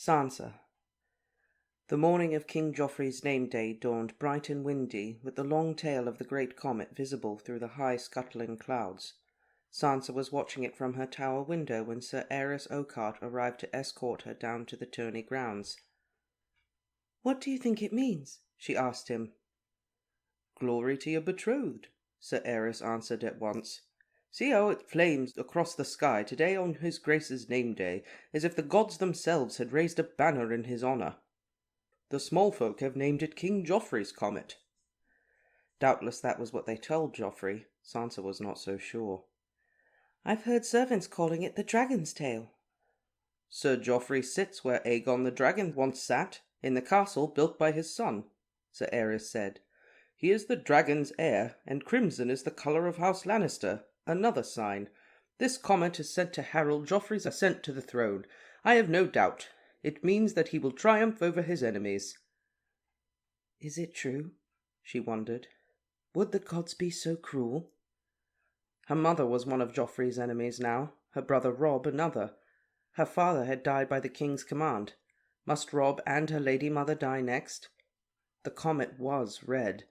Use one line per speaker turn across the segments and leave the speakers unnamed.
Sansa. The morning of King Joffrey's name-day dawned bright and windy, with the long tail of the great comet visible through the high scuttling clouds. Sansa was watching it from her tower window when Sir Arys Oakheart arrived to escort her down to the tourney grounds. "What do you think it means?" she asked him. "Glory to your betrothed," Sir Arys answered at once. "See how it flames across the sky today on his Grace's name-day, as if the gods themselves had raised a banner in his honour. The small folk have named it King Joffrey's comet." Doubtless that was what they told Joffrey. Sansa was not so sure. "I've heard servants calling it the Dragon's Tail." "Sir Joffrey sits where Aegon the Dragon once sat, in the castle built by his son," Sir Arys said. "He is the dragon's heir, and crimson is the colour of House Lannister, another sign. This comet is sent to herald Joffrey's ascent to the throne. I have no doubt. It means that he will triumph over his enemies." "Is it true?" she wondered. "Would the gods be so cruel?" Her mother was one of Joffrey's enemies now, her brother Robb another. Her father had died by the king's command. Must Robb and her lady mother die next? The comet was red,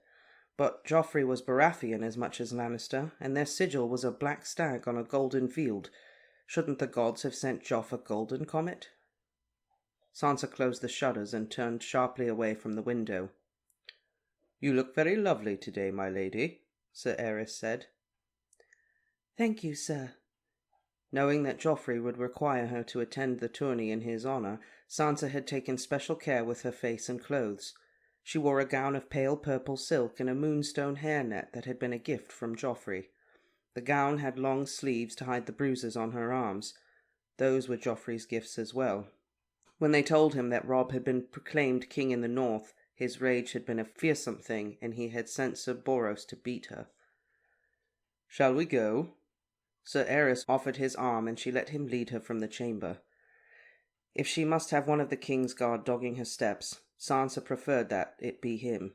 but Joffrey was Baratheon as much as Lannister, and their sigil was a black stag on a golden field. Shouldn't the gods have sent Joff a golden comet? Sansa closed the shutters and turned sharply away from the window. "You look very lovely today, my lady," Sir Arys said. "Thank you, sir." Knowing that Joffrey would require her to attend the tourney in his honour, Sansa had taken special care with her face and clothes. She wore a gown of pale purple silk and a moonstone hairnet that had been a gift from Joffrey. The gown had long sleeves to hide the bruises on her arms. Those were Joffrey's gifts as well. When they told him that Robb had been proclaimed king in the north, his rage had been a fearsome thing, and he had sent Sir Boros to beat her. "Shall we go?" Sir Arys offered his arm, and she let him lead her from the chamber. If she must have one of the king's guard dogging her steps, Sansa preferred that it be him.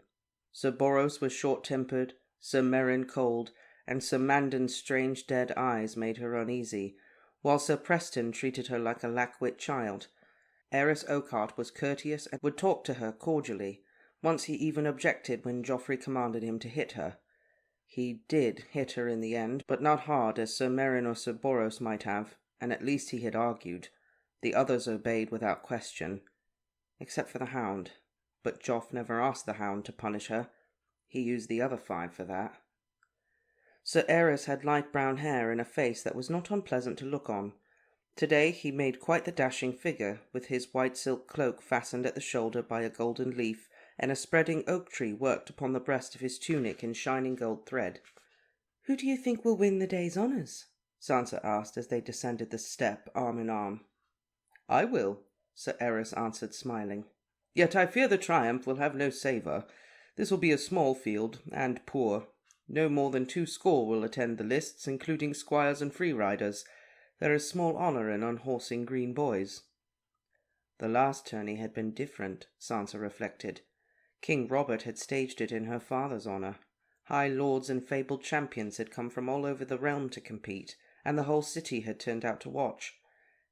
Sir Boros was short-tempered, Sir Meryn cold, and Sir Mandan's strange dead eyes made her uneasy, while Sir Preston treated her like a lack-wit child. Arys Oakheart was courteous and would talk to her cordially. Once he even objected when Joffrey commanded him to hit her. He did hit her in the end, but not hard as Sir Meryn or Sir Boros might have, and at least he had argued. The others obeyed without question, except for the Hound. But Joff never asked the Hound to punish her. He used the other 5 for that. Sir Arys had light brown hair and a face that was not unpleasant to look on. Today he made quite the dashing figure, with his white silk cloak fastened at the shoulder by a golden leaf, and a spreading oak tree worked upon the breast of his tunic in shining gold thread. "Who do you think will win the day's honours?" Sansa asked as they descended the step, arm in arm. "I will," Sir Arys answered, smiling. "Yet I fear the triumph will have no savour. This will be a small field, and poor. No more than 200 will attend the lists, including squires and free riders. There is small honour in unhorsing green boys." The last tourney had been different, Sansa reflected. King Robert had staged it in her father's honour. High lords and fabled champions had come from all over the realm to compete, and the whole city had turned out to watch.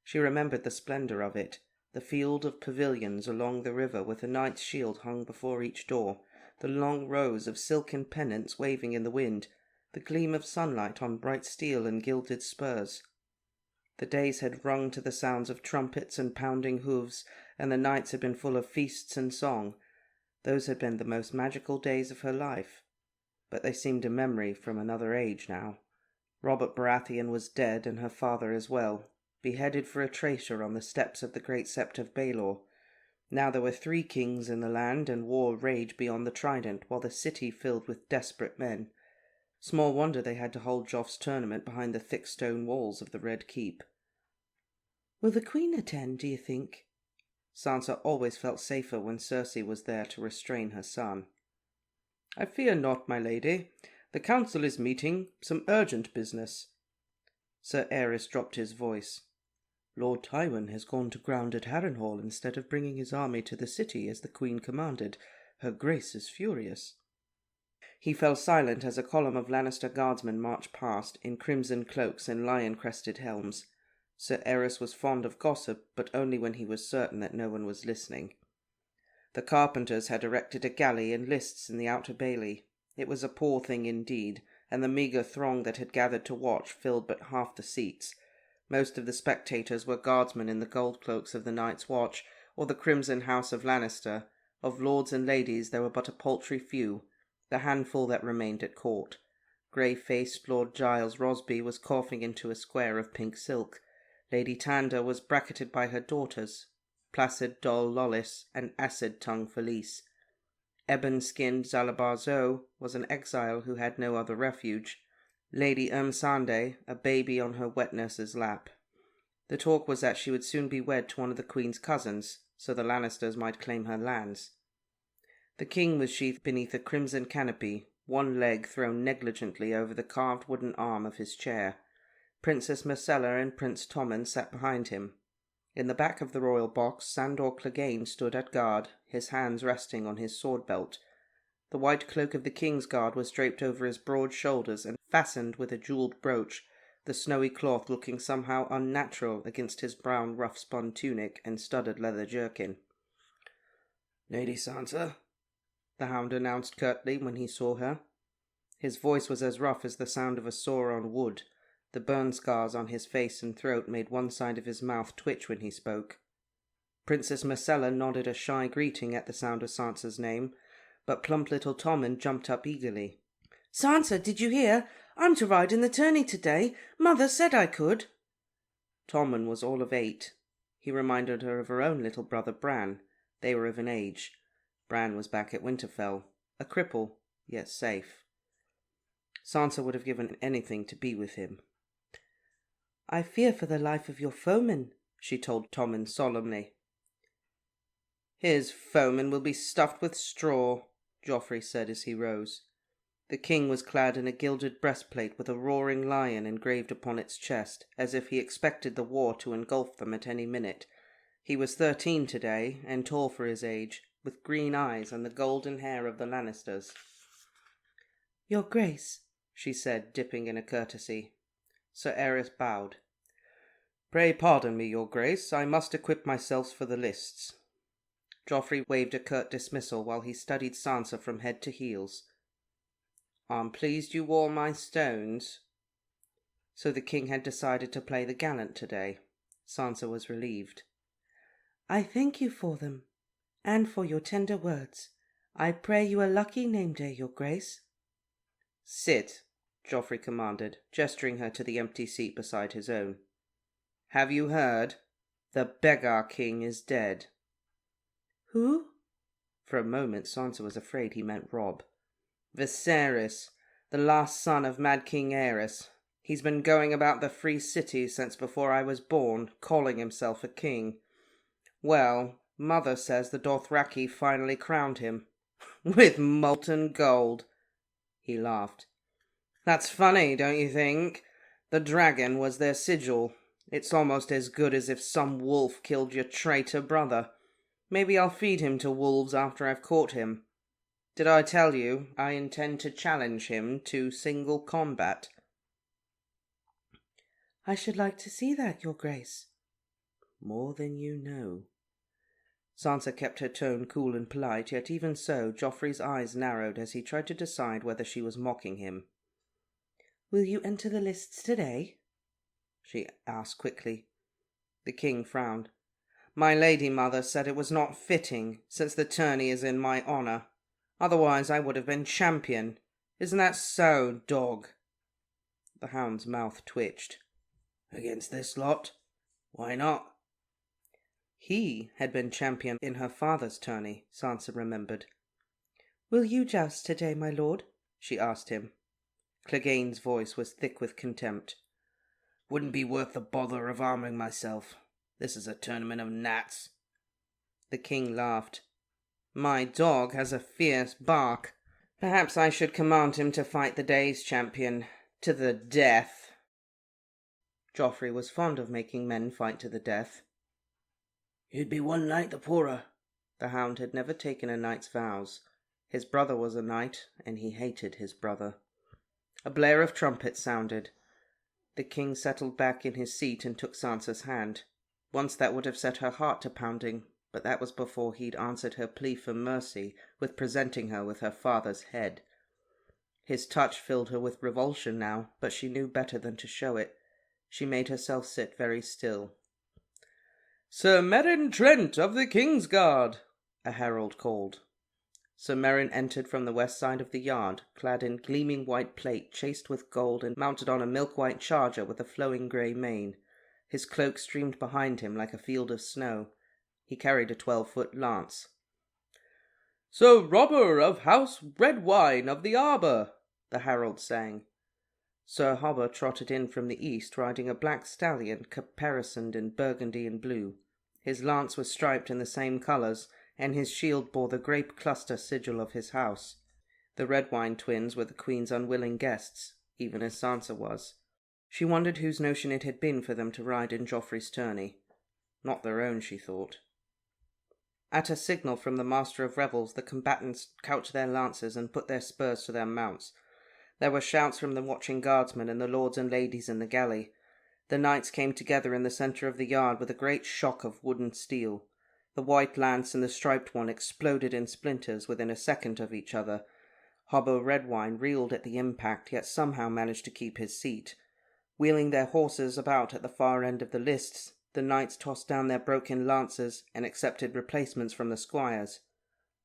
She remembered the splendour of it, the field of pavilions along the river with a knight's shield hung before each door, the long rows of silken pennants waving in the wind, the gleam of sunlight on bright steel and gilded spurs. The days had rung to the sounds of trumpets and pounding hoofs, and the nights had been full of feasts and song. Those had been the most magical days of her life. But they seemed a memory from another age now. Robert Baratheon was dead, and her father as well, beheaded for a traitor on the steps of the great sept of Baelor. Now there were 3 kings in the land, and war raged beyond the Trident, while the city filled with desperate men. Small wonder they had to hold Joff's tournament behind the thick stone walls of the Red Keep. "Will the Queen attend, do you think?" Sansa always felt safer when Cersei was there to restrain her son. "I fear not, my lady. The council is meeting, some urgent business." Sir Arys dropped his voice. "Lord Tywin has gone to ground at Harrenhal instead of bringing his army to the city as the Queen commanded. Her Grace is furious." He fell silent as a column of Lannister guardsmen marched past, in crimson cloaks and lion-crested helms. Sir Eris was fond of gossip, but only when he was certain that no one was listening. The carpenters had erected a galley and lists in the outer bailey. It was a poor thing indeed, and the meagre throng that had gathered to watch filled but half the seats. Most of the spectators were guardsmen in the gold cloaks of the Night's Watch, or the Crimson House of Lannister. Of lords and ladies there were but a paltry few, the handful that remained at court. Grey-faced Lord Giles Rosby was coughing into a square of pink silk. Lady Tanda was bracketed by her daughters, placid Dol Lollis and acid-tongued Felice. Ebon-skinned Zalabarzo was an exile who had no other refuge. Lady Sande, a baby on her wet nurse's lap. The talk was that she would soon be wed to one of the Queen's cousins, so the Lannisters might claim her lands. The king was sheathed beneath a crimson canopy, one leg thrown negligently over the carved wooden arm of his chair. Princess Myrcella and Prince Tommen sat behind him. In the back of the royal box, Sandor Clegane stood at guard, his hands resting on his sword belt. The white cloak of the king's guard was draped over his broad shoulders and fastened with a jewelled brooch, the snowy cloth looking somehow unnatural against his brown rough-spun tunic and studded leather jerkin. "Lady Sansa," the hound announced curtly when he saw her. His voice was as rough as the sound of a saw on wood. The burn scars on his face and throat made one side of his mouth twitch when he spoke. Princess Myrcella nodded a shy greeting at the sound of Sansa's name, but plump little Tommen jumped up eagerly. "Sansa, did you hear? I'm to ride in the tourney today. Mother said I could." Tommen was all of 8. He reminded her of her own little brother Bran. They were of an age. Bran was back at Winterfell, a cripple, yet safe. Sansa would have given anything to be with him. "I fear for the life of your foeman," she told Tommen solemnly. "His foeman will be stuffed with straw," Joffrey said as he rose. The king was clad in a gilded breastplate with a roaring lion engraved upon its chest, as if he expected the war to engulf them at any minute. He was 13 today, and tall for his age, with green eyes and the golden hair of the Lannisters. "Your Grace," she said, dipping in a courtesy. Sir Eris bowed. "Pray pardon me, your Grace. I must equip myself for the lists." Joffrey waved a curt dismissal while he studied Sansa from head to heels. "I'm pleased you wore my stones." So the king had decided to play the gallant today. Sansa was relieved. "I thank you for them, and for your tender words. I pray you a lucky name day, your Grace." "Sit," Joffrey commanded, gesturing her to the empty seat beside his own. "Have you heard? The beggar king is dead." "Who?" For a moment Sansa was afraid he meant Robb. "Viserys, the last son of Mad King Aerys. He's been going about the free city since before I was born, calling himself a king. Well, Mother says the Dothraki finally crowned him. With molten gold." He laughed. "That's funny, don't you think? The dragon was their sigil. It's almost as good as if some wolf killed your traitor brother. Maybe I'll feed him to wolves after I've caught him. Did I tell you I intend to challenge him to single combat?" "I should like to see that, your Grace." "More than you know." Sansa kept her tone cool and polite, yet even so Joffrey's eyes narrowed as he tried to decide whether she was mocking him. "Will you enter the lists today?" she asked quickly. The king frowned. "My lady mother said it was not fitting, since the tourney is in my honour. Otherwise I would have been champion. Isn't that so, dog?" The hound's mouth twitched. "Against this lot? Why not?" He had been champion in her father's tourney, Sansa remembered. "Will you joust today, my lord?" she asked him. Clegane's voice was thick with contempt. "Wouldn't be worth the bother of arming myself. This is a tournament of gnats." The king laughed. "My dog has a fierce bark. Perhaps I should command him to fight the day's champion, to the death." Joffrey was fond of making men fight to the death. "You'd be one knight the poorer." The hound had never taken a knight's vows. His brother was a knight, and he hated his brother. A blare of trumpets sounded. The king settled back in his seat and took Sansa's hand. Once that would have set her heart to pounding, but that was before he'd answered her plea for mercy with presenting her with her father's head. His touch filled her with revulsion now, but she knew better than to show it. She made herself sit very still. "Sir Meryn Trent of the King's Guard," a herald called. Sir Meryn entered from the west side of the yard, clad in gleaming white plate chased with gold and mounted on a milk-white charger with a flowing grey mane. His cloak streamed behind him like a field of snow. He carried a 12-foot lance. "Sir Robber of House Redwine of the Arbour," the herald sang. Sir Hobber trotted in from the east, riding a black stallion caparisoned in burgundy and blue. His lance was striped in the same colours, and his shield bore the grape cluster sigil of his house. The Redwine twins were the Queen's unwilling guests, even as Sansa was. She wondered whose notion it had been for them to ride in Joffrey's tourney. Not their own, she thought. At a signal from the Master of Revels, the combatants couched their lances and put their spurs to their mounts. There were shouts from the watching guardsmen and the lords and ladies in the galley. The knights came together in the centre of the yard with a great shock of wood and steel. The white lance and the striped one exploded in splinters within a second of each other. Hobbo Redwine reeled at the impact, yet somehow managed to keep his seat. Wheeling their horses about at the far end of the lists, the knights tossed down their broken lances and accepted replacements from the squires.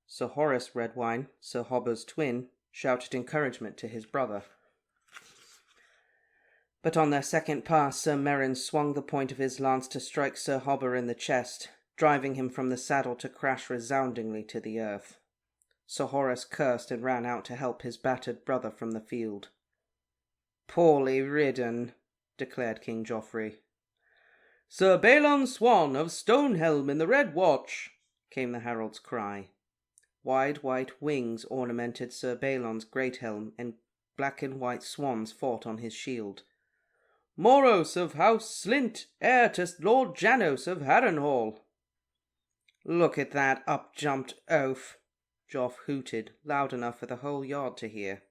Sir Horace Redwine, Sir Hobbo's twin, shouted encouragement to his brother. But on their second pass, Sir Meryn swung the point of his lance to strike Sir Hobber in the chest, driving him from the saddle to crash resoundingly to the earth. Sir Horace cursed and ran out to help his battered brother from the field. "Poorly ridden," declared King Joffrey. "Sir Balon Swan of Stonehelm in the Red Watch," came the herald's cry. Wide white wings ornamented Sir Balon's great helm, and black and white swans fought on his shield. "Moros of House Slint, heir to Lord Janos of Harrenhal." "Look at that up-jumped oaf," Joff hooted, loud enough for the whole yard to hear.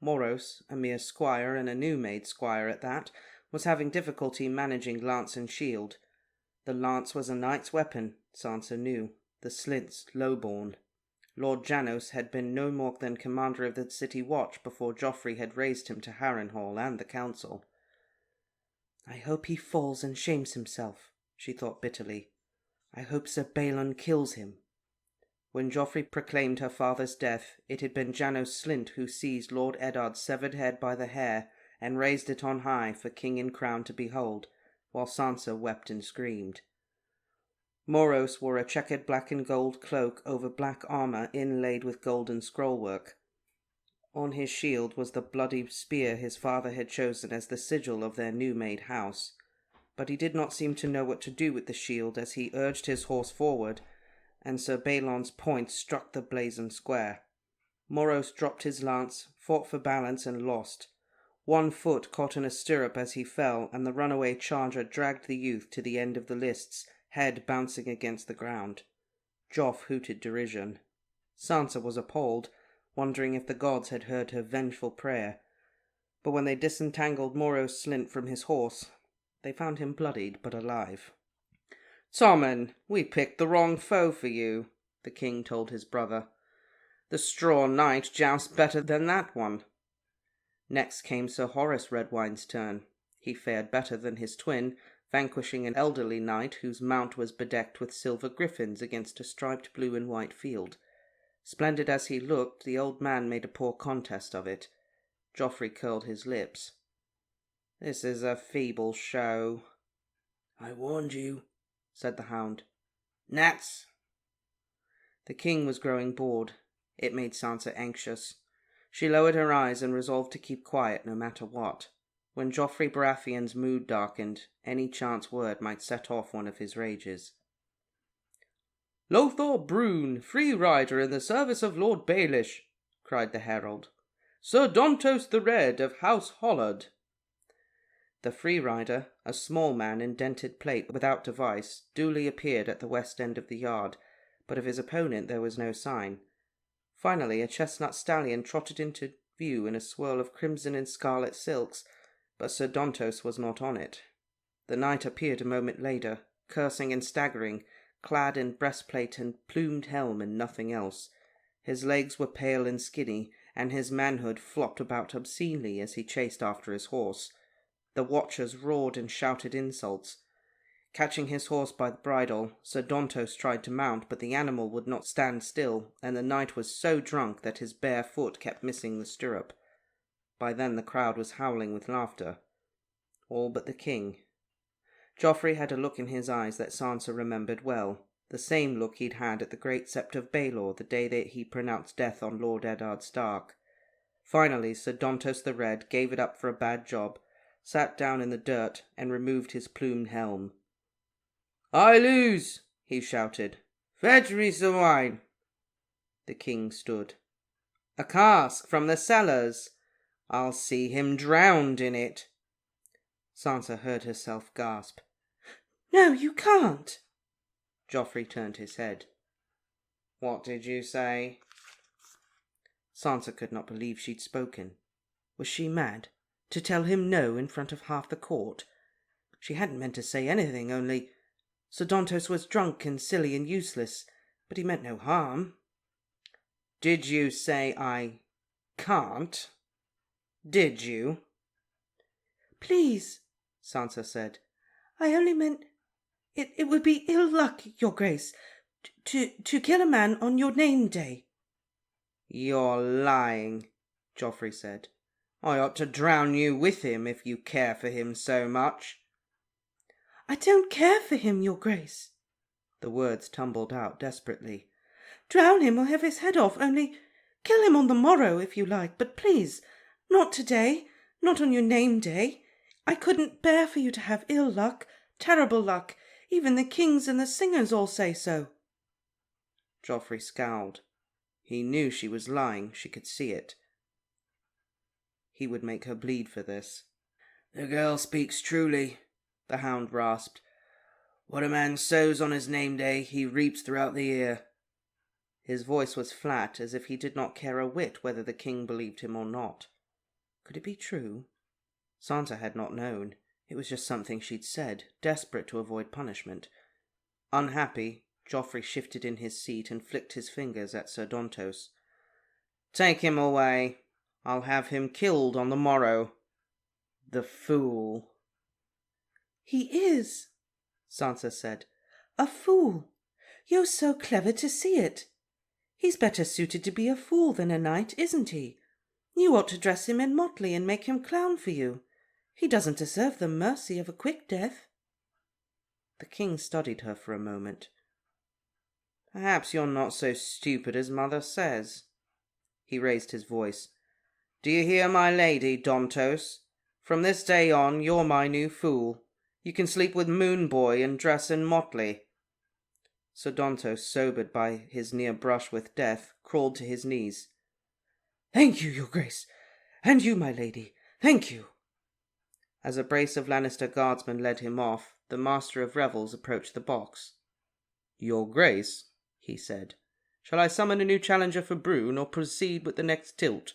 Moros, a mere squire and a new-made squire at that, was having difficulty managing lance and shield. The lance was a knight's weapon, Sansa knew, the Slint's low-born. Lord Janos had been no more than commander of the city watch before Joffrey had raised him to Harrenhal and the council. "I hope he falls and shames himself," she thought bitterly. "I hope Sir Balon kills him." When Joffrey proclaimed her father's death, it had been Janos Slint who seized Lord Eddard's severed head by the hair and raised it on high for king and crown to behold, while Sansa wept and screamed. Moros wore a checkered black and gold cloak over black armour inlaid with golden scrollwork. On his shield was the bloody spear his father had chosen as the sigil of their new-made house. But he did not seem to know what to do with the shield as he urged his horse forward, and Sir Balon's point struck the blazoned square. Moros dropped his lance, fought for balance, and lost. One foot caught in a stirrup as he fell, and the runaway charger dragged the youth to the end of the lists, head bouncing against the ground. Joff hooted derision. Sansa was appalled, wondering if the gods had heard her vengeful prayer. But when they disentangled Moros Slint from his horse, they found him bloodied but alive. "Tommen, we picked the wrong foe for you," the king told his brother. "The straw knight jousts better than that one." Next came Sir Horace Redwine's turn. He fared better than his twin, vanquishing an elderly knight whose mount was bedecked with silver griffins against a striped blue and white field. Splendid as he looked, the old man made a poor contest of it. Joffrey curled his lips. "This is a feeble show." "I warned you," said the hound. "Gnats!" The king was growing bored. It made Sansa anxious. She lowered her eyes and resolved to keep quiet no matter what. When Joffrey Baratheon's mood darkened, any chance word might set off one of his rages. "Lothar Brune, free rider in the service of Lord Baelish," cried the herald. "Sir Dontos the Red of House Hollard." The free rider, a small man in dented plate without device, duly appeared at the west end of the yard, but of his opponent there was no sign. Finally a chestnut stallion trotted into view in a swirl of crimson and scarlet silks, but Sir Dontos was not on it. The knight appeared a moment later, cursing and staggering, clad in breastplate and plumed helm and nothing else. His legs were pale and skinny, and his manhood flopped about obscenely as he chased after his horse. The watchers roared and shouted insults. Catching his horse by the bridle, Sir Dontos tried to mount, but the animal would not stand still, and the knight was so drunk that his bare foot kept missing the stirrup. By then the crowd was howling with laughter. All but the king. Joffrey had a look in his eyes that Sansa remembered well, the same look he'd had at the great sept of Baelor the day that he pronounced death on Lord Eddard Stark. Finally, Sir Dontos the Red gave it up for a bad job, sat down in the dirt, and removed his plumed helm. "I lose!" he shouted. "Fetch me some wine!" The king stood. "A cask from the cellars! I'll see him drowned in it!" Sansa heard herself gasp. "No, you can't!" Joffrey turned his head. "What did you say?" Sansa could not believe she'd spoken. Was she mad? To tell him no in front of half the court? She hadn't meant to say anything, only Sir Dontos was drunk and silly and useless, but he meant no harm. "Did you say I can't? Did you?" "Please," Sansa said. "I only meant it would be ill luck, your grace, to kill a man on your name day." "You're lying," Joffrey said. "I ought to drown you with him if you care for him so much." "I don't care for him, your grace." The words tumbled out desperately. "Drown him or have his head off, only kill him on the morrow if you like, but please, not today, not on your name day. I couldn't bear for you to have ill luck, terrible luck. Even the kings and the singers all say so." Joffrey scowled. He knew she was lying, she could see it. He would make her bleed for this. "The girl speaks truly," the hound rasped. "What a man sows on his name day, he reaps throughout the year." His voice was flat, as if he did not care a whit whether the king believed him or not. Could it be true? Sansa had not known. It was just something she'd said, desperate to avoid punishment. Unhappy, Joffrey shifted in his seat and flicked his fingers at Sir Dontos. "Take him away. I'll have him killed on the morrow." "The fool." "He is," Sansa said. "A fool. You're so clever to see it. He's better suited to be a fool than a knight, isn't he? You ought to dress him in motley and make him clown for you. He doesn't deserve the mercy of a quick death." The king studied her for a moment. "Perhaps you're not so stupid as mother says." He raised his voice. "Do you hear, my lady, Dontos? From this day on, you're my new fool. You can sleep with Moon Boy and dress in motley." Sir Dontos, sobered by his near brush with death, crawled to his knees. "Thank you, your grace, and you, my lady, thank you." As a brace of Lannister guardsmen led him off, the master of revels approached the box. "Your grace," he said, "shall I summon a new challenger for Brune, or proceed with the next tilt?"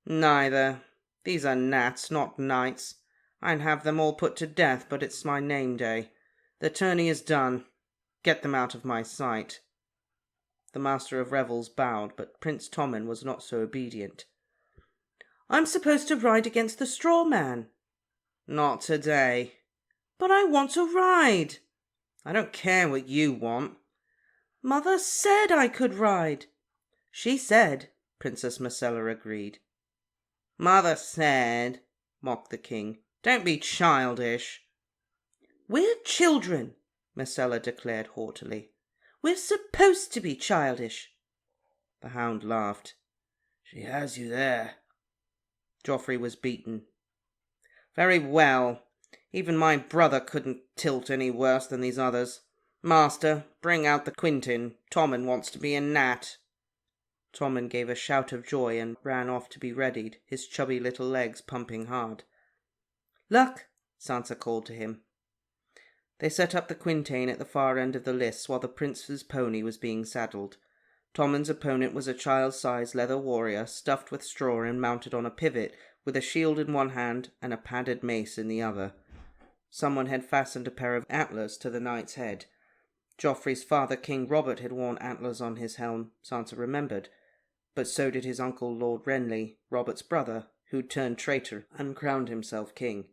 "Neither. These are gnats, not knights. I'd have them all put to death, but it's my name day. The tourney is done. Get them out of my sight." The master of revels bowed, but Prince Tommen was not so obedient. "I'm supposed to ride against the straw man." "Not today." "But I want to ride." "I don't care what you want." "Mother said I could ride." "She said," Princess Myrcella agreed. "Mother said," mocked the king. "Don't be childish." "We're children," Myrcella declared haughtily. "We're supposed to be childish." The hound laughed. "She has you there." Joffrey was beaten. "Very well. Even my brother couldn't tilt any worse than these others. Master, bring out the Quintin. Tommen wants to be a gnat." Tommen gave a shout of joy and ran off to be readied, his chubby little legs pumping hard. "Luck," Sansa called to him. They set up the quintain at the far end of the lists while the prince's pony was being saddled. Tommen's opponent was a child-sized leather warrior stuffed with straw and mounted on a pivot with a shield in one hand and a padded mace in the other. Someone had fastened a pair of antlers to the knight's head. Joffrey's father, King Robert, had worn antlers on his helm, Sansa remembered, but so did his uncle Lord Renly, Robert's brother, who'd turned traitor and crowned himself king.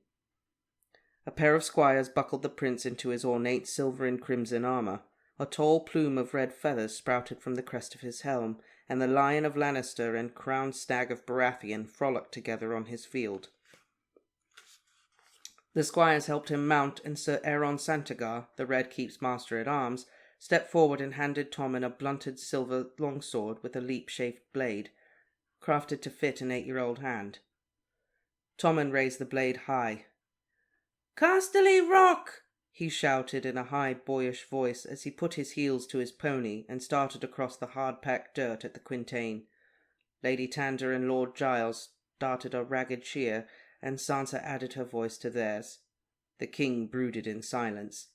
A pair of squires buckled the prince into his ornate silver and crimson armour. A tall plume of red feathers sprouted from the crest of his helm, and the Lion of Lannister and crowned stag of Baratheon frolicked together on his field. The squires helped him mount, and Sir Aeron Santagar, the Red Keep's master-at-arms, stepped forward and handed Tommen a blunted silver longsword with a leap-shaped blade, crafted to fit an 8-year-old hand. Tommen raised the blade high. "Casterly Rock!" he shouted in a high, boyish voice as he put his heels to his pony and started across the hard-packed dirt at the quintain. Lady Tanda and Lord Giles started a ragged cheer, and Sansa added her voice to theirs. The king brooded in silence.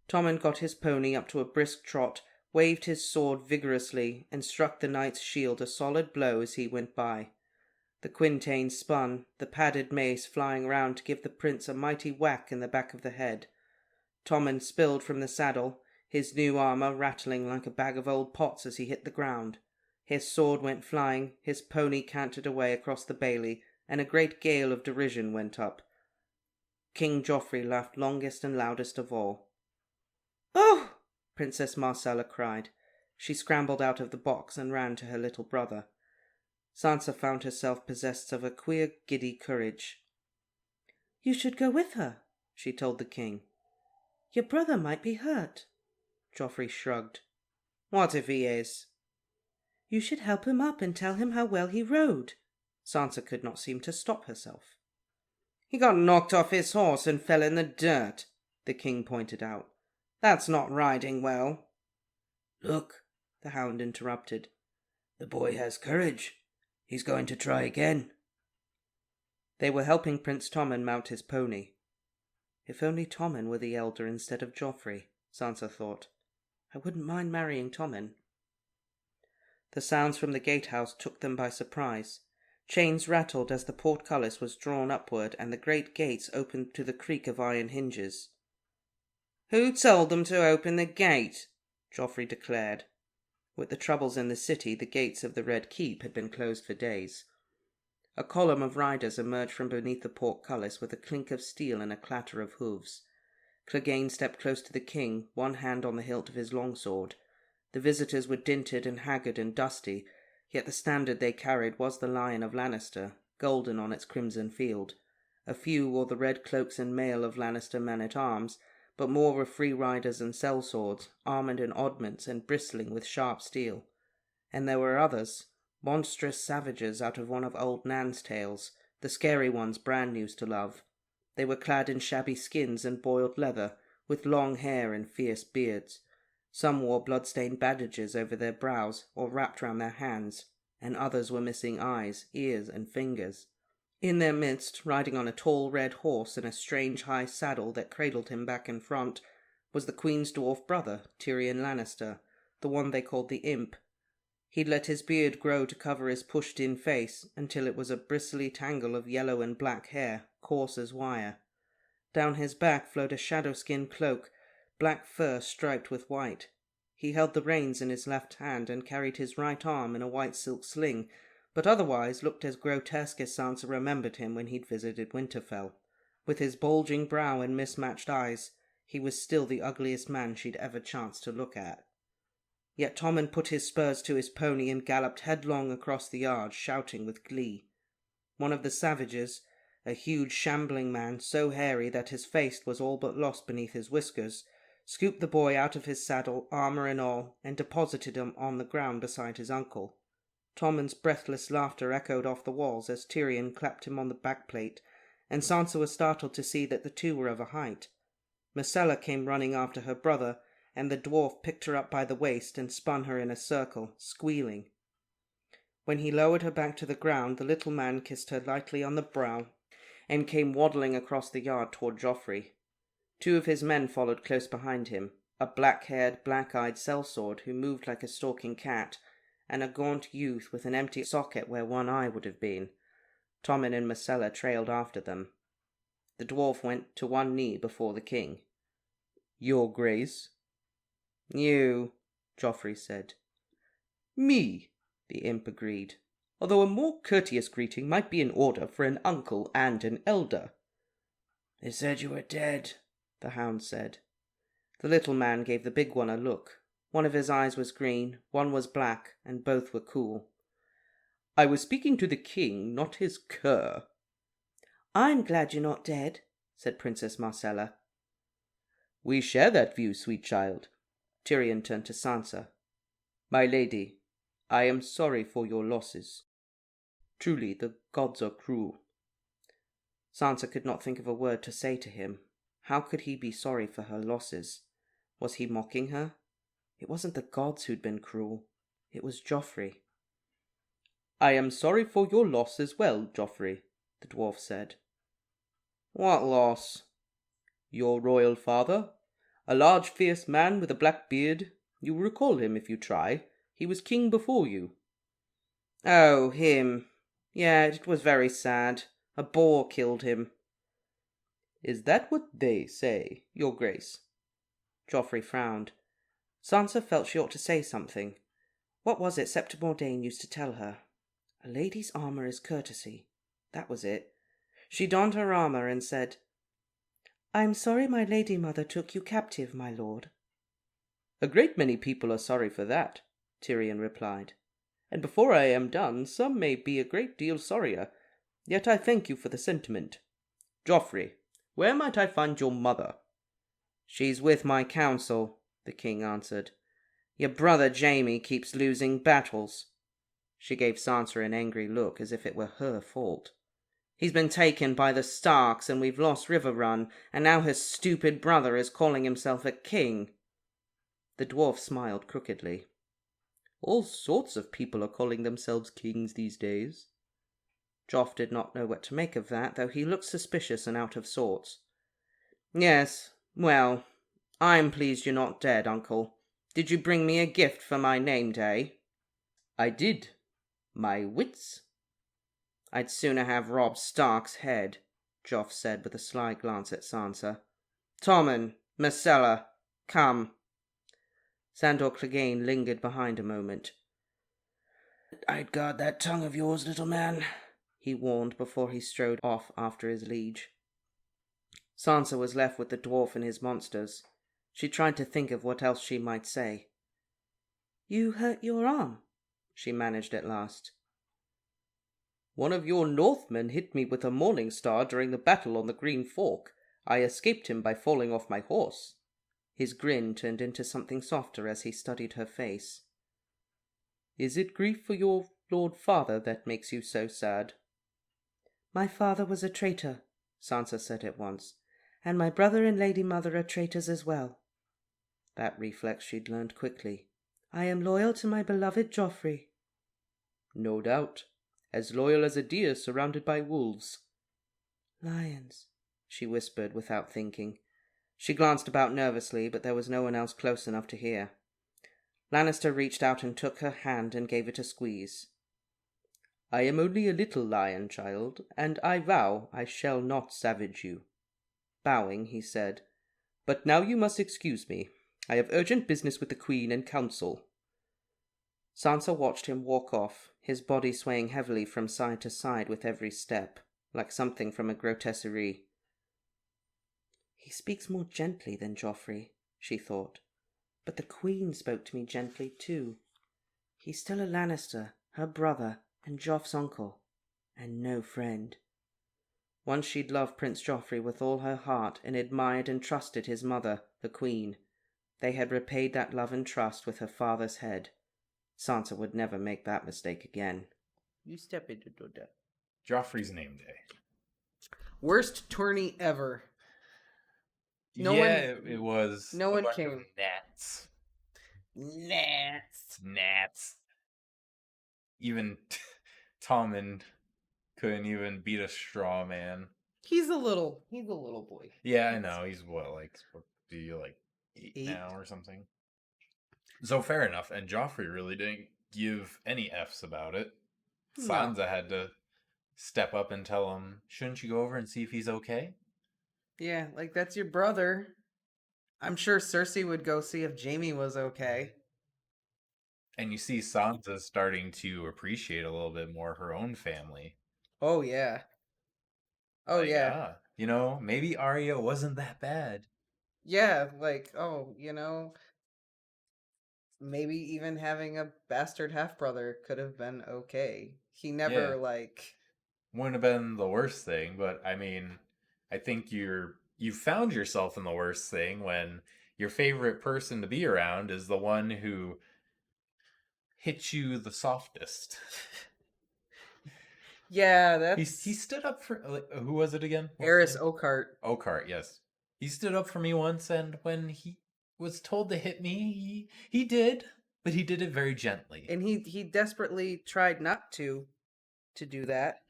Tommen got his pony up to a brisk trot, waved his sword vigorously, and struck the knight's shield a solid blow as he went by. The quintain spun, the padded mace flying round to give the prince a mighty whack in the back of the head. Tommen spilled from the saddle, his new armour rattling like a bag of old pots as he hit the ground. His sword went flying, his pony cantered away across the bailey, and a great gale of derision went up. King Joffrey laughed longest and loudest of all. "Oh!" Princess Marcella cried. She scrambled out of the box and ran to her little brother. Sansa found herself possessed of a queer, giddy courage. "You should go with her," she told the king. "Your brother might be hurt." Joffrey shrugged. "What if he is?" "You should help him up and tell him how well he rode." Sansa could not seem to stop herself. "He got knocked off his horse and fell in the dirt," the king pointed out. "That's not riding well."
"Look," the hound interrupted. "The boy has courage. He's going to try again."
They were helping Prince Tommen mount his pony. If only Tommen were the elder instead of Joffrey, Sansa thought. I wouldn't mind marrying Tommen. The sounds from the gatehouse took them by surprise. Chains rattled as the portcullis was drawn upward and the great gates opened to the creak of iron hinges. "Who told them to open the gate?" Joffrey declared. With the troubles in the city, the gates of the Red Keep had been closed for days. A column of riders emerged from beneath the portcullis with a clink of steel and a clatter of hoofs. Clegane stepped close to the king, one hand on the hilt of his longsword. The visitors were dinted and haggard and dusty, yet the standard they carried was the Lion of Lannister, golden on its crimson field. A few wore the red cloaks and mail of Lannister men-at-arms, but more were free riders and sellswords, armoured in oddments and bristling with sharp steel. And there were others, monstrous savages out of one of old Nan's tales, the scary ones Bran used to love. They were clad in shabby skins and boiled leather, with long hair and fierce beards. Some wore blood-stained bandages over their brows or wrapped round their hands, and others were missing eyes, ears, and fingers. In their midst, riding on a tall red horse in a strange high saddle that cradled him back and front, was the Queen's dwarf brother, Tyrion Lannister, the one they called the Imp. He'd let his beard grow to cover his pushed-in face until it was a bristly tangle of yellow and black hair, coarse as wire. Down his back flowed a shadow-skin cloak, black fur striped with white. He held the reins in his left hand and carried his right arm in a white silk sling, but otherwise looked as grotesque as Sansa remembered him when he'd visited Winterfell. With his bulging brow and mismatched eyes, he was still the ugliest man she'd ever chanced to look at. Yet Tommen put his spurs to his pony and galloped headlong across the yard, shouting with glee. One of the savages, a huge shambling man so hairy that his face was all but lost beneath his whiskers, scooped the boy out of his saddle, armour and all, and deposited him on the ground beside his uncle. Tommen's breathless laughter echoed off the walls as Tyrion clapped him on the backplate, and Sansa was startled to see that the two were of a height. Marcella came running after her brother, and the dwarf picked her up by the waist and spun her in a circle, squealing. When he lowered her back to the ground, the little man kissed her lightly on the brow and came waddling across the yard toward Joffrey. Two of his men followed close behind him, a black-haired, black-eyed sellsword who moved like a stalking cat, and a gaunt youth with an empty socket where one eye would have been. Tommen and Marcella trailed after them. The dwarf went to one knee before the king. "Your Grace." "You," Joffrey said. "Me," the imp agreed, "although a more courteous greeting might be in order for an uncle and an elder."
"They said you were dead,"
the hound said. The little man gave the big one a look. One of his eyes was green, one was black, and both were cool. "I was speaking to the king, not his cur." "I'm glad you're not dead," said Princess Marcella. "We share that view, sweet child." Tyrion turned to Sansa. "My lady, I am sorry for your losses. Truly, the gods are cruel." Sansa could not think of a word to say to him. How could he be sorry for her losses? Was he mocking her? It wasn't the gods who'd been cruel. It was Joffrey. "I am sorry for your loss as well, Joffrey," the dwarf said. "What loss?" "Your royal father. A large, fierce man with a black beard. You will recall him if you try. He was king before you." "Oh, him. Yeah, it was very sad. A boar killed him." "Is that what they say, your grace?" Joffrey frowned. Sansa felt she ought to say something. What was it Septa Mordane used to tell her? A lady's armour is courtesy. That was it. She donned her armour and said, "I'm sorry my lady mother took you captive, my lord." "A great many people are sorry for that," Tyrion replied. "And before I am done, some may be a great deal sorrier. Yet I thank you for the sentiment. Joffrey, where might I find your mother?" "She's with my council," the king answered. "Your brother Jaime keeps losing battles." She gave Sansa an angry look, as if it were her fault. "He's been taken by the Starks, and we've lost Riverrun, and now his stupid brother is calling himself a king." The dwarf smiled crookedly. "All sorts of people are calling themselves kings these days." Joff did not know what to make of that, though he looked suspicious and out of sorts. "Yes, well, I'm pleased you're not dead, uncle. Did you bring me a gift for my name day?" "I did. My wits." "I'd sooner have Robb Stark's head," Joff said with a sly glance at Sansa. "Tommen, Marcella, come." Sandor Clegane lingered behind a moment.
"I'd guard that tongue of yours, little man,"
he warned before he strode off after his liege. Sansa was left with the dwarf and his monsters. She tried to think of what else she might say. "You hurt your arm," she managed at last. "One of your Northmen hit me with a morning star during the battle on the Green Fork. I escaped him by falling off my horse." His grin turned into something softer as he studied her face. "Is it grief for your Lord Father that makes you so sad?" "My father was a traitor," Sansa said at once, "and my brother and Lady Mother are traitors as well." That reflex she'd learned quickly. "I am loyal to my beloved Joffrey." "No doubt. As loyal as a deer surrounded by wolves." "Lions," she whispered without thinking. She glanced about nervously, but there was no one else close enough to hear. Lannister reached out and took her hand and gave it a squeeze. "I am only a little lion, child, and I vow I shall not savage you." Bowing, he said, "But now you must excuse me. I have urgent business with the Queen and Council." Sansa watched him walk off, his body swaying heavily from side to side with every step, like something from a grotesquerie. "He speaks more gently than Joffrey," she thought. "But the Queen spoke to me gently too. He's still a Lannister, her brother, and Joff's uncle, and no friend." Once she'd loved Prince Joffrey with all her heart and admired and trusted his mother, the Queen. They had repaid that love and trust with her father's head. Sansa would never make that mistake again.
You step into Doda.
Joffrey's name day.
Worst tourney ever.
It was.
No
a
one
bunch
came.
of gnats.
Gnats.
Even Tommen couldn't even beat a straw man.
He's a little boy.
Yeah, I know. He's what, like, do you like 8 now or something? So fair enough. And Joffrey really didn't give any F's about it.
No.
Sansa had to step up and tell him, shouldn't you go over and see if he's okay?
Yeah, like that's your brother. I'm sure Cersei would go see if Jaime was okay.
And you see Sansa starting to appreciate a little bit more her own family.
Oh yeah. Oh
Like,
yeah.
maybe Arya wasn't that bad.
Yeah, like, maybe even having a bastard half brother could have been okay. He never
Yeah. Wouldn't have been the worst thing, but I mean, I think you found yourself in the worst thing when your favorite person to be around is the one who hit you the softest.
Yeah,
He
that's
stood up for who was it again? What's
Eris
his name?
Oakheart.
Oakheart, yes. He stood up for me once, and when he was told to hit me, he did, but he did it very gently.
And he desperately tried not to do that.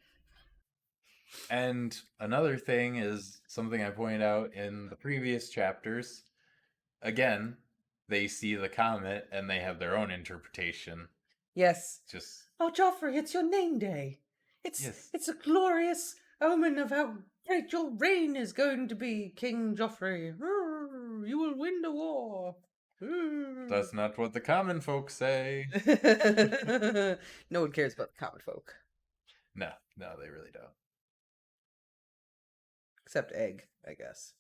And another thing is something I pointed out in the previous chapters. Again, they see the comet and they have their own interpretation.
Yes.
Just
Oh, Joffrey, it's your name day.
Yes.
It's a glorious omen of how great your reign is going to be, King Joffrey. You will win the war.
That's not what the common folk say.
No one cares about the common folk.
No, they really don't.
Except Egg, I guess.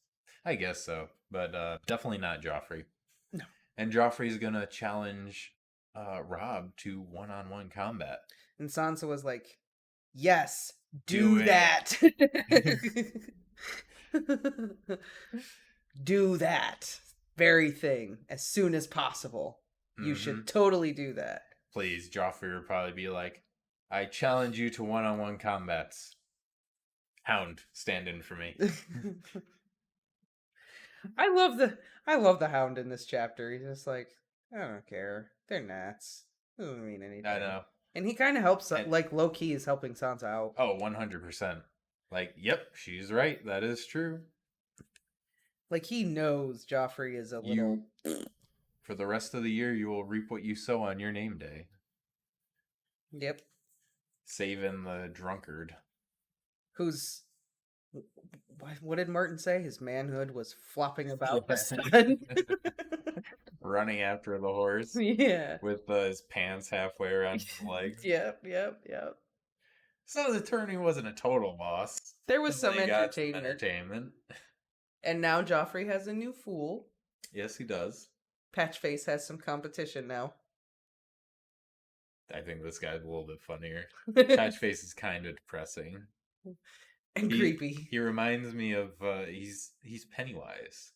I guess so, but definitely not Joffrey.
No.
And Joffrey's gonna challenge Robb to one-on-one combat.
And Sansa was like, yes, do that. Do that very thing as soon as possible. You should totally do that.
Please, Joffrey would probably be like, I challenge you to one-on-one combats. Hound, stand in for me.
I love the Hound in this chapter. He's just like, I don't care. They're gnats. Doesn't mean anything.
I know.
And he kind of helps, like, low-key is helping Sansa out.
Oh, 100%. Like, yep, she's right. That is true.
Like, he knows Joffrey is a little...
For the rest of the year, you will reap what you sow on your name day.
Yep.
Saving the drunkard.
Who's... What did Martin say? His manhood was flopping about the sun.
Running after the horse.
Yeah.
With his pants halfway around his legs.
Yep.
So the tourney wasn't a total loss.
There was some entertainment.
Entertainment.
And now Joffrey has a new fool.
Yes, he does.
Patchface has some competition now.
I think this guy's a little bit funnier. Patchface is kind of depressing.
And creepy.
He reminds me of, he's Pennywise.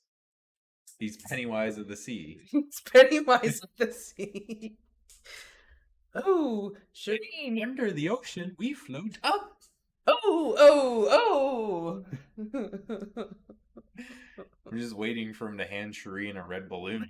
He's Pennywise of the sea.
He's Pennywise of the sea. Oh,
Shane, under the ocean, we float up.
Oh.
I'm just waiting for him to hand Shireen a red balloon.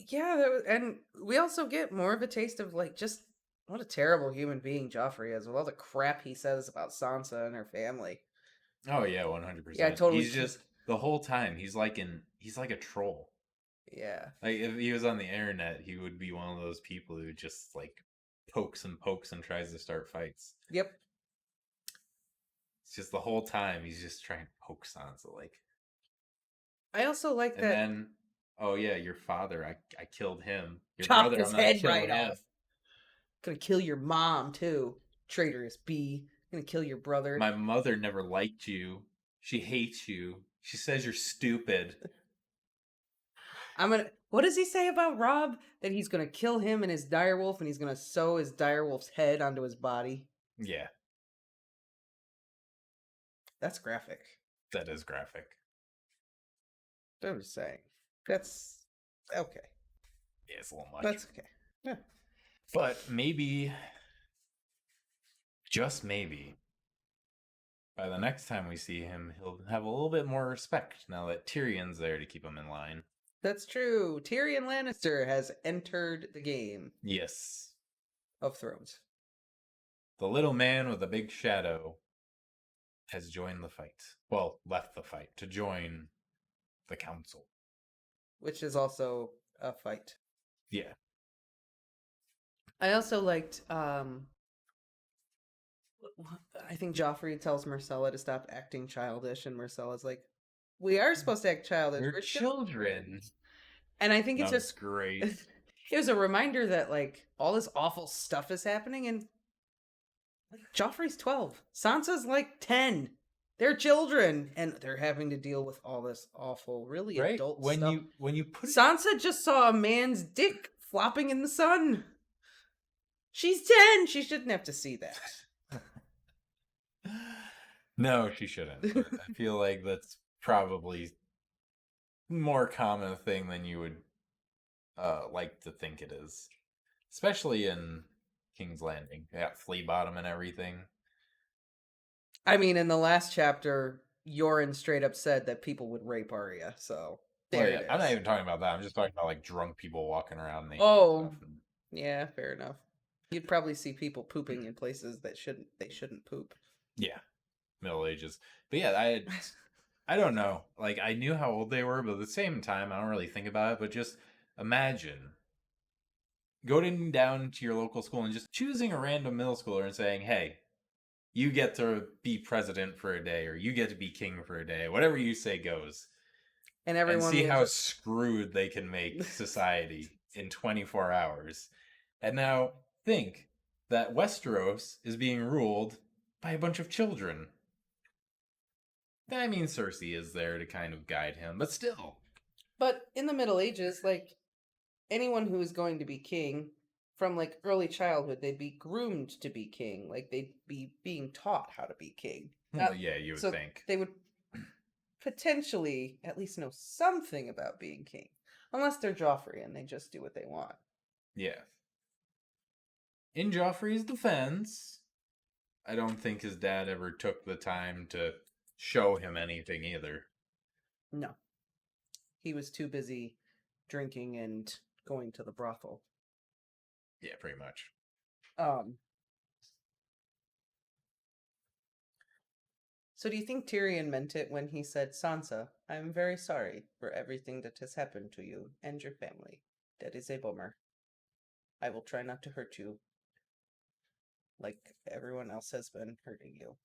Yeah, and we also get more of a taste of, like, just what a terrible human being Joffrey is with all the crap he says about Sansa and her family.
Oh yeah, 100%.
Yeah, totally.
He's just the whole time he's like a troll.
Yeah.
Like if he was on the internet, he would be one of those people who just like pokes and tries to start fights.
Yep.
It's just the whole time he's just trying to poke Sansa. Like,
I also like that.
And then, oh yeah, your father, I killed him. Your
Chopped
brother,
his
I'm
head
gonna
right
kill him.
off. Gonna kill your mom too, traitorous bee. Gonna kill your brother.
My mother never liked you. She hates you. She says you're stupid.
What does he say about Robb? That he's gonna kill him and his direwolf, and he's gonna sew his direwolf's head onto his body.
Yeah.
That's graphic.
That is graphic.
I'm just saying. That's okay.
Yeah, it's a little much.
That's okay. Yeah.
But maybe, just maybe, by the next time we see him, he'll have a little bit more respect now that Tyrion's there to keep him in line.
That's true. Tyrion Lannister has entered the game.
Yes.
Of Thrones.
The little man with a big shadow has joined the fight. Well, left the fight to join the council.
Which is also a fight.
Yeah.
I also liked I think Joffrey tells Myrcella to stop acting childish, and Myrcella's like, "We are supposed to act childish.
We're
We're
children.
And I think it's
That was
just
great.
it was a reminder that like all this awful stuff is happening, and like, Joffrey's 12, Sansa's like 10. They're children, and they're having to deal with all this awful, really
Right?
adult
When
stuff.
you put it,
Sansa just saw a man's dick flopping in the sun. She's 10. She shouldn't have to see that.
no, she shouldn't. But I feel like that's probably more common thing than you would like to think it is, especially in King's Landing. They got Flea Bottom and everything.
I mean, in the last chapter, Yoren straight up said that people would rape Arya, so there it is.
I'm not even talking about that. I'm just talking about like drunk people walking around. And
Oh.
stuff and...
Yeah, fair enough. You'd probably see people pooping in places that they shouldn't poop.
Yeah, Middle Ages. But yeah, I don't know. Like, I knew how old they were, but at the same time, I don't really think about it. But just imagine going down to your local school and just choosing a random middle schooler and saying, "Hey, you get to be president for a day, or you get to be king for a day. Whatever you say goes."
And everyone
see
will
how
just...
screwed they can make society in 24 hours. And now think that Westeros is being ruled by a bunch of children. I mean, Cersei is there to kind of guide him, but still.
But in the Middle Ages, like, anyone who is going to be king, from, like, early childhood, they'd be groomed to be king. Like, they'd be being taught how to be king.
Well, yeah, you would think.
They would potentially at least know something about being king. Unless they're Joffrey and they just do what they want.
Yeah. In Joffrey's defense, I don't think his dad ever took the time to show him anything either.
No. He was too busy drinking and going to the brothel.
Yeah, pretty much.
So do you think Tyrion meant it when he said, "Sansa, I am very sorry for everything that has happened to you and your family. That is a bummer. I will try not to hurt you like everyone else has been hurting you."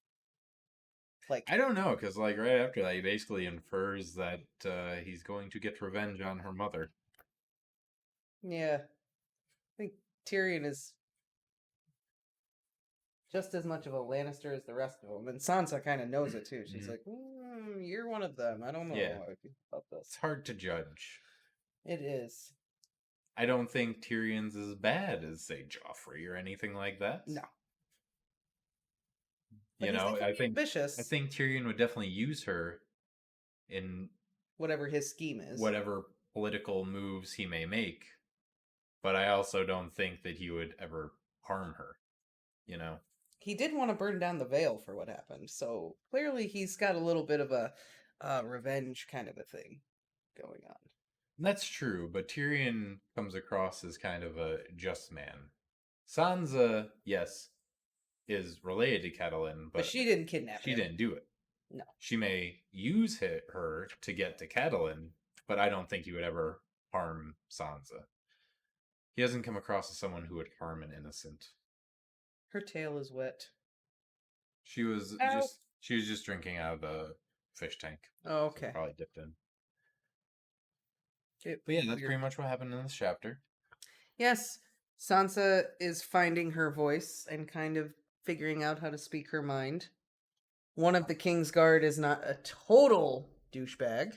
Like,
I don't know, because like right after that, he basically infers that he's going to get revenge on her mother.
yeah. I think Tyrion is just as much of a Lannister as the rest of them. And Sansa kind of knows it too. She's like, "You're one of them. I don't know how I feel about this."
It's hard to judge.
It is.
I don't think Tyrion's as bad as, say, Joffrey or anything like that.
No.
You know, I think
ambitious.
I think Tyrion would definitely use her in
whatever his scheme is.
Whatever political moves he may make. But I also don't think that he would ever harm her, you know?
He did want to burn down the Vale for what happened, so clearly he's got a little bit of a revenge kind of a thing going on.
That's true, but Tyrion comes across as kind of a just man. Sansa, yes, is related to Catelyn, but
she didn't kidnap him.
She didn't do it.
No.
She may use her to get to Catelyn, but I don't think he would ever harm Sansa. He doesn't come across as someone who would harm an innocent.
Her tail is wet.
She was just drinking out of the fish tank.
Oh, okay.
So probably dipped in. But yeah, that's pretty much what happened in this chapter.
Yes, Sansa is finding her voice and kind of figuring out how to speak her mind. One of the King's Guard is not a total douchebag.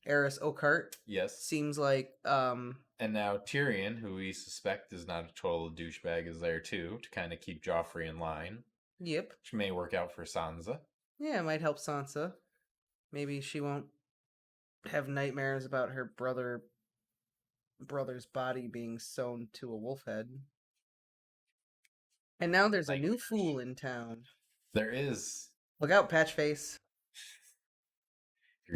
Eris Oakheart.
Yes.
Seems like...
And now Tyrion, who we suspect is not a total douchebag, is there too, to kind of keep Joffrey in line.
Yep.
Which may work out for Sansa.
Yeah, it might help Sansa. Maybe she won't have nightmares about her brother's body being sewn to a wolf head. And now there's a new fool in town.
There is.
Look out, Patchface.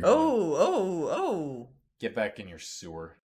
Oh!
Get back in your sewer.